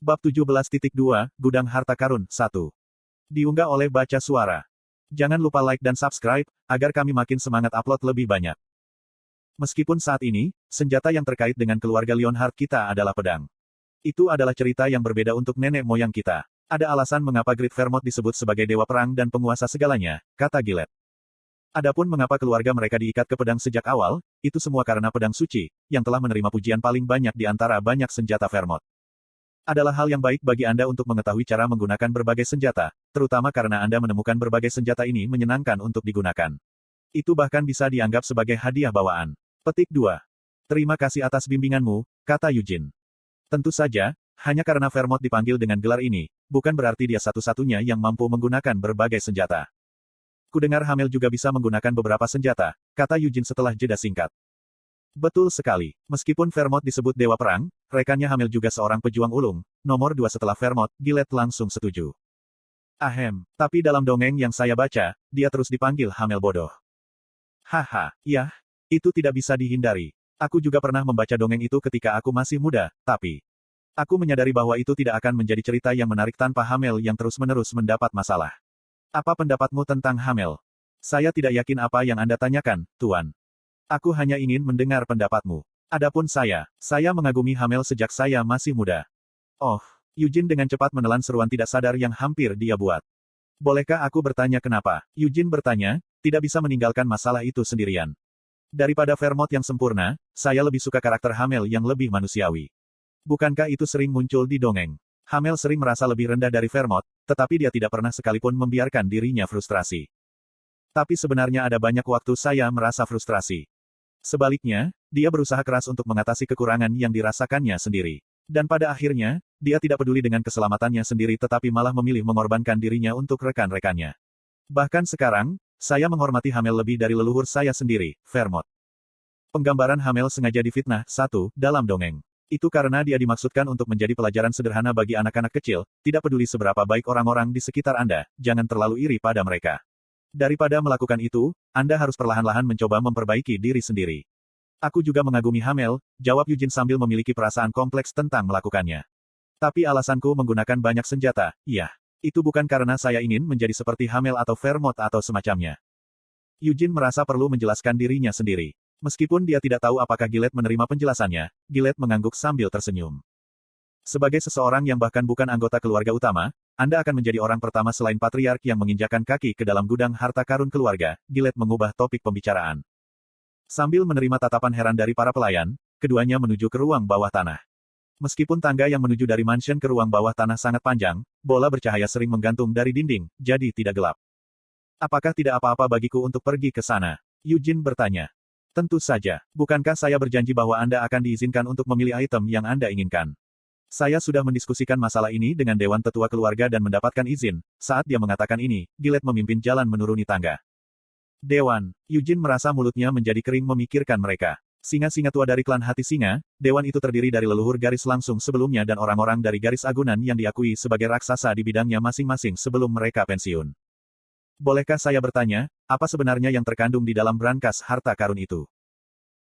Bab 17.2, Gudang Harta Karun, 1. Diunggah oleh Baca Suara. Jangan lupa like dan subscribe, agar kami makin semangat upload lebih banyak. Meskipun saat ini, senjata yang terkait dengan keluarga Leonhard kita adalah pedang. Itu adalah cerita yang berbeda untuk nenek moyang kita. Ada alasan mengapa Grid Vermont disebut sebagai dewa perang dan penguasa segalanya, kata Gillette. Adapun mengapa keluarga mereka diikat ke pedang sejak awal, itu semua karena pedang suci, yang telah menerima pujian paling banyak di antara banyak senjata Vermont. Adalah hal yang baik bagi Anda untuk mengetahui cara menggunakan berbagai senjata, terutama karena Anda menemukan berbagai senjata ini menyenangkan untuk digunakan. Itu bahkan bisa dianggap sebagai hadiah bawaan. Petik 2. Terima kasih atas bimbinganmu, kata Eugene. Tentu saja, hanya karena Vermont dipanggil dengan gelar ini, bukan berarti dia satu-satunya yang mampu menggunakan berbagai senjata. Kudengar Hamel juga bisa menggunakan beberapa senjata, kata Eugene setelah jeda singkat. Betul sekali. Meskipun Vermont disebut dewa perang, rekannya Hamel juga seorang pejuang ulung, nomor 2 setelah Vermont, Gillette langsung setuju. Ahem, tapi dalam dongeng yang saya baca, dia terus dipanggil Hamel bodoh. Haha, ya, itu tidak bisa dihindari. Aku juga pernah membaca dongeng itu ketika aku masih muda, tapi aku menyadari bahwa itu tidak akan menjadi cerita yang menarik tanpa Hamel yang terus-menerus mendapat masalah. Apa pendapatmu tentang Hamel? Saya tidak yakin apa yang Anda tanyakan, Tuan. Aku hanya ingin mendengar pendapatmu. Adapun saya mengagumi Hamel sejak saya masih muda. Oh, Eugene dengan cepat menelan seruan tidak sadar yang hampir dia buat. Bolehkah aku bertanya kenapa? Eugene bertanya, tidak bisa meninggalkan masalah itu sendirian. Daripada Vermont yang sempurna, saya lebih suka karakter Hamel yang lebih manusiawi. Bukankah itu sering muncul di dongeng? Hamel sering merasa lebih rendah dari Vermont, tetapi dia tidak pernah sekalipun membiarkan dirinya frustrasi. Tapi sebenarnya ada banyak waktu saya merasa frustrasi. Sebaliknya, dia berusaha keras untuk mengatasi kekurangan yang dirasakannya sendiri. Dan pada akhirnya, dia tidak peduli dengan keselamatannya sendiri tetapi malah memilih mengorbankan dirinya untuk rekan-rekannya. Bahkan sekarang, saya menghormati Hamel lebih dari leluhur saya sendiri, Vermont. Penggambaran Hamel sengaja difitnah, 1, dalam dongeng. Itu karena dia dimaksudkan untuk menjadi pelajaran sederhana bagi anak-anak kecil, tidak peduli seberapa baik orang-orang di sekitar Anda, jangan terlalu iri pada mereka. Daripada melakukan itu, Anda harus perlahan-lahan mencoba memperbaiki diri sendiri. Aku juga mengagumi Hamel, jawab Eugene sambil memiliki perasaan kompleks tentang melakukannya. Tapi alasanku menggunakan banyak senjata, iya. Itu bukan karena saya ingin menjadi seperti Hamel atau Vermont atau semacamnya. Eugene merasa perlu menjelaskan dirinya sendiri. Meskipun dia tidak tahu apakah Gillette menerima penjelasannya, Gillette mengangguk sambil tersenyum. Sebagai seseorang yang bahkan bukan anggota keluarga utama, Anda akan menjadi orang pertama selain patriark yang menginjakan kaki ke dalam gudang harta karun keluarga. Gillette mengubah topik pembicaraan. Sambil menerima tatapan heran dari para pelayan, keduanya menuju ke ruang bawah tanah. Meskipun tangga yang menuju dari mansion ke ruang bawah tanah sangat panjang, bola bercahaya sering menggantung dari dinding, jadi tidak gelap. Apakah tidak apa-apa bagiku untuk pergi ke sana? Eugene bertanya. Tentu saja. Bukankah saya berjanji bahwa Anda akan diizinkan untuk memilih item yang Anda inginkan? Saya sudah mendiskusikan masalah ini dengan Dewan Tetua Keluarga dan mendapatkan izin. Saat dia mengatakan ini, Gillette memimpin jalan menuruni tangga. Dewan. Eugene merasa mulutnya menjadi kering memikirkan mereka. Singa-singa tua dari klan Hati Singa, Dewan itu terdiri dari leluhur garis langsung sebelumnya dan orang-orang dari garis agunan yang diakui sebagai raksasa di bidangnya masing-masing sebelum mereka pensiun. Bolehkah saya bertanya, apa sebenarnya yang terkandung di dalam brankas harta karun itu?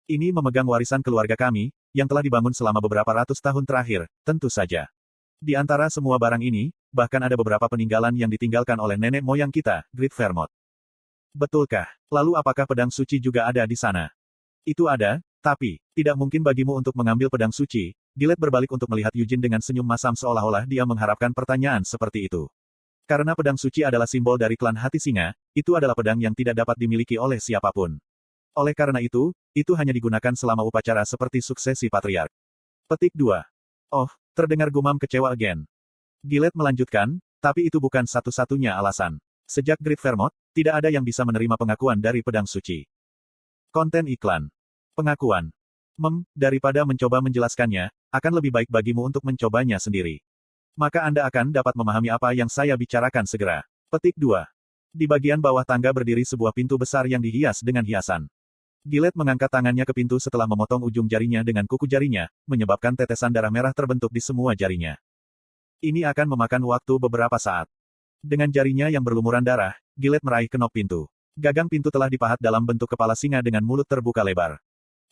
Ini memegang warisan keluarga kami, yang telah dibangun selama beberapa ratus tahun terakhir, tentu saja. Di antara semua barang ini, bahkan ada beberapa peninggalan yang ditinggalkan oleh nenek moyang kita, Grid Vermont. Betulkah? Lalu apakah pedang suci juga ada di sana? Itu ada, tapi, tidak mungkin bagimu untuk mengambil pedang suci. Gillette berbalik untuk melihat Eugene dengan senyum masam seolah-olah dia mengharapkan pertanyaan seperti itu. Karena pedang suci adalah simbol dari klan Hati Singa, itu adalah pedang yang tidak dapat dimiliki oleh siapapun. Oleh karena itu hanya digunakan selama upacara seperti suksesi patriark. Petik 2. Oh, terdengar gumam kecewa again. Gillette melanjutkan, tapi itu bukan satu-satunya alasan. Sejak Grid Vermont, tidak ada yang bisa menerima pengakuan dari pedang suci. Konten iklan. Pengakuan. Daripada mencoba menjelaskannya, akan lebih baik bagimu untuk mencobanya sendiri. Maka Anda akan dapat memahami apa yang saya bicarakan segera. Petik 2. Di bagian bawah tangga berdiri sebuah pintu besar yang dihias dengan hiasan. Gillette mengangkat tangannya ke pintu setelah memotong ujung jarinya dengan kuku jarinya, menyebabkan tetesan darah merah terbentuk di semua jarinya. Ini akan memakan waktu beberapa saat. Dengan jarinya yang berlumuran darah, Gillette meraih kenop pintu. Gagang pintu telah dipahat dalam bentuk kepala singa dengan mulut terbuka lebar.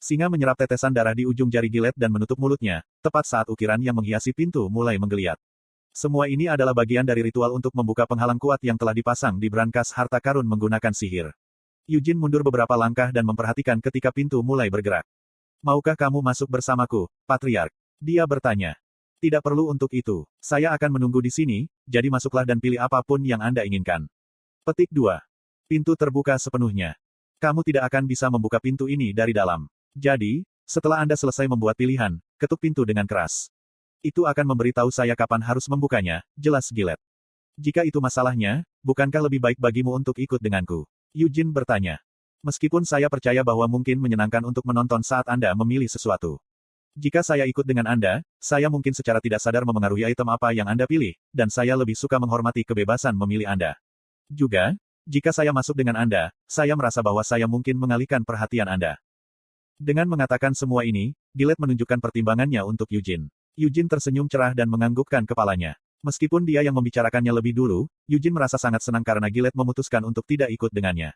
Singa menyerap tetesan darah di ujung jari Gilead dan menutup mulutnya, tepat saat ukiran yang menghiasi pintu mulai menggeliat. Semua ini adalah bagian dari ritual untuk membuka penghalang kuat yang telah dipasang di brankas harta karun menggunakan sihir. Eugene mundur beberapa langkah dan memperhatikan ketika pintu mulai bergerak. Maukah kamu masuk bersamaku, Patriark? Dia bertanya. Tidak perlu untuk itu. Saya akan menunggu di sini, jadi masuklah dan pilih apapun yang Anda inginkan. Petik 2. Pintu terbuka sepenuhnya. Kamu tidak akan bisa membuka pintu ini dari dalam. Jadi, setelah Anda selesai membuat pilihan, ketuk pintu dengan keras. Itu akan memberitahu saya kapan harus membukanya, jelas Gilead. Jika itu masalahnya, bukankah lebih baik bagimu untuk ikut denganku? Eugene bertanya. Meskipun saya percaya bahwa mungkin menyenangkan untuk menonton saat Anda memilih sesuatu. Jika saya ikut dengan Anda, saya mungkin secara tidak sadar memengaruhi item apa yang Anda pilih, dan saya lebih suka menghormati kebebasan memilih Anda. Juga, jika saya masuk dengan Anda, saya merasa bahwa saya mungkin mengalihkan perhatian Anda. Dengan mengatakan semua ini, Gilead menunjukkan pertimbangannya untuk Eugene. Eugene tersenyum cerah dan menganggukkan kepalanya. Meskipun dia yang membicarakannya lebih dulu, Eugene merasa sangat senang karena Gilead memutuskan untuk tidak ikut dengannya.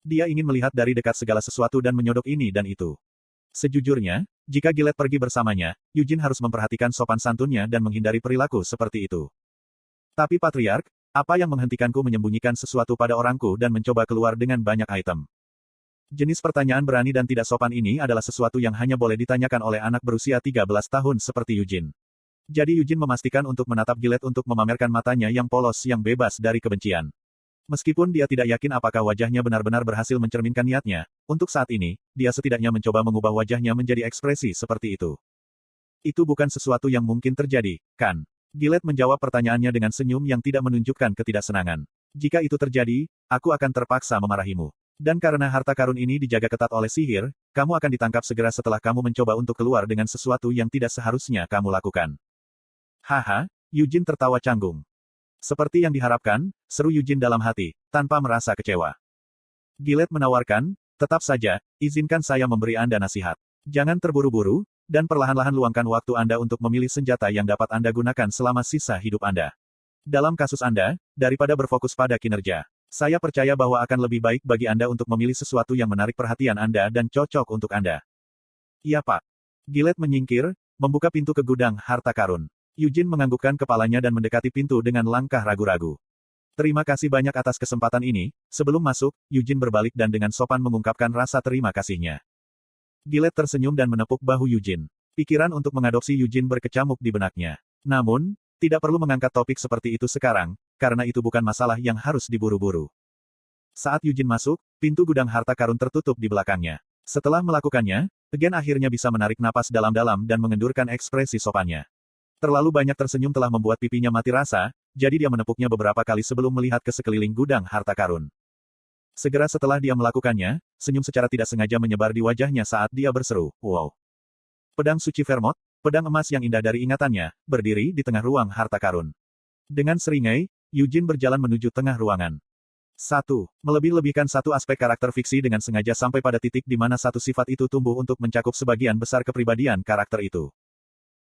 Dia ingin melihat dari dekat segala sesuatu dan menyodok ini dan itu. Sejujurnya, jika Gilead pergi bersamanya, Eugene harus memperhatikan sopan santunnya dan menghindari perilaku seperti itu. Tapi Patriark, apa yang menghentikanku menyembunyikan sesuatu pada orangku dan mencoba keluar dengan banyak item? Jenis pertanyaan berani dan tidak sopan ini adalah sesuatu yang hanya boleh ditanyakan oleh anak berusia 13 tahun seperti Eugene. Jadi Eugene memastikan untuk menatap Gilead untuk memamerkan matanya yang polos yang bebas dari kebencian. Meskipun dia tidak yakin apakah wajahnya benar-benar berhasil mencerminkan niatnya, untuk saat ini, dia setidaknya mencoba mengubah wajahnya menjadi ekspresi seperti itu. Itu bukan sesuatu yang mungkin terjadi, kan? Gilead menjawab pertanyaannya dengan senyum yang tidak menunjukkan ketidaksenangan. Jika itu terjadi, aku akan terpaksa memarahimu. Dan karena harta karun ini dijaga ketat oleh sihir, kamu akan ditangkap segera setelah kamu mencoba untuk keluar dengan sesuatu yang tidak seharusnya kamu lakukan. Haha, Eugene tertawa canggung. Seperti yang diharapkan, seru Eugene dalam hati, tanpa merasa kecewa. Gilead menawarkan, tetap saja, izinkan saya memberi Anda nasihat. Jangan terburu-buru, dan perlahan-lahan luangkan waktu Anda untuk memilih senjata yang dapat Anda gunakan selama sisa hidup Anda. Dalam kasus Anda, daripada berfokus pada kinerja. Saya percaya bahwa akan lebih baik bagi Anda untuk memilih sesuatu yang menarik perhatian Anda dan cocok untuk Anda. Iya Pak. Gilead menyingkir, membuka pintu ke gudang harta karun. Eugene menganggukkan kepalanya dan mendekati pintu dengan langkah ragu-ragu. Terima kasih banyak atas kesempatan ini. Sebelum masuk, Eugene berbalik dan dengan sopan mengungkapkan rasa terima kasihnya. Gilead tersenyum dan menepuk bahu Eugene. Pikiran untuk mengadopsi Eugene berkecamuk di benaknya. Namun, tidak perlu mengangkat topik seperti itu sekarang, karena itu bukan masalah yang harus diburu-buru. Saat Eugene masuk, pintu gudang harta karun tertutup di belakangnya. Setelah melakukannya, Eugene akhirnya bisa menarik napas dalam-dalam dan mengendurkan ekspresi sopannya. Terlalu banyak tersenyum telah membuat pipinya mati rasa, jadi dia menepuknya beberapa kali sebelum melihat ke sekeliling gudang harta karun. Segera setelah dia melakukannya, senyum secara tidak sengaja menyebar di wajahnya saat dia berseru, "Wow!" Pedang suci Vermont, pedang emas yang indah dari ingatannya, berdiri di tengah ruang harta karun. Dengan seringai, Eugene berjalan menuju tengah ruangan. 1. Melebih-lebihkan satu aspek karakter fiksi dengan sengaja sampai pada titik di mana satu sifat itu tumbuh untuk mencakup sebagian besar kepribadian karakter itu.